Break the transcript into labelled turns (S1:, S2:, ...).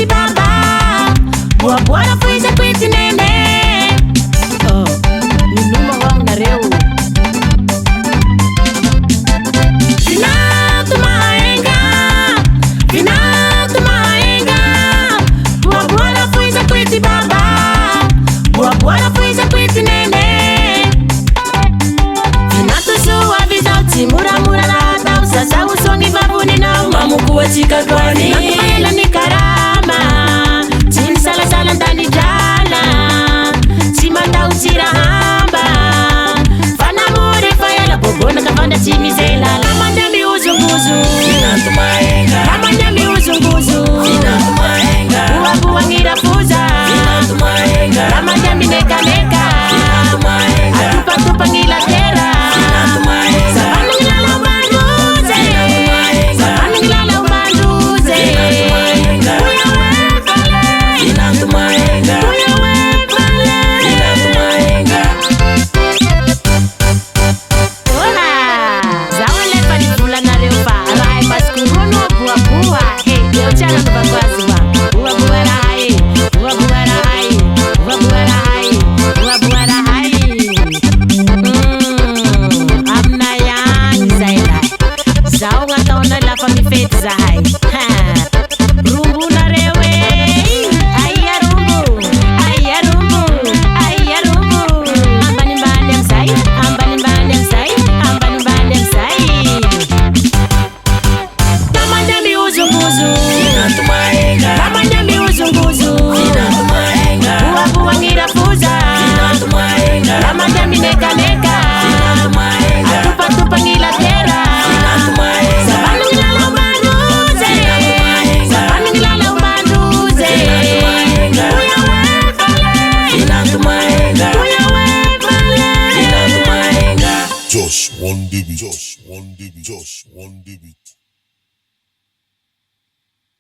S1: kwiti baba, bua bua na fuiza kwiti nene. Oh, minuma wang na reu. Vinatu maenga, vinatu maenga, bua bua na fuiza kwiti baba, bua bua na fuiza kwiti nene. Vinatu suwa vizauti mura mura na hata usasa usongi babuni na mamuku wa chikakwani. Vinatu maela ni karama, chini sala sala ndani jala, chimata uchira hamba, fana mure fayala bobona kafanda chimi zela. Lamanda mi uzunguzu, vinatu maenga, lamanda mi uzunguzu, vinatu maenga, bua bua ngira fuza, vinatu maenga, lamanda mi neka neka, vinatu maenga, atupa tupa ngila tera, vinatu maenga, sabanu ngilala ubanduze, vinatu maenga, sabanu ngilala ubanduze, vinatu maenga, uya wefale, vinatu maenga, uya wefale, vinatu maenga. Hola, zawale palifula na leopa, rai paskuruno bua bua, hey, leo chana kubagwazua, bua bua rai, bua bua rai, bua bua rai, bua bua rai. Amna yang zaila, zao nga taona la pangifet zahai. Rumbu na rewe, aya rumbu, aya rumbu, aya rumbu. Ambani mbande msai, ambani mbande msai, ambani mbande msai. Lamanda mi uzunguzu, vinatu maenga, lamanda mi uzunguzu, vinatu maenga, bua bua ngira fuza, vinatu maenga, lamanda mi neka neka, vinatu maenga, atupa tupa ngila tera, vinatu maenga, sabanu ngilala ubanduze, vinatu maenga, sabanu ngilala ubanduze, vinatu maenga, uya wefale, vinatu maenga, uya wefale, vinatu maenga.
S2: Josh 1DB, Josh 1DB, Josh 1DB.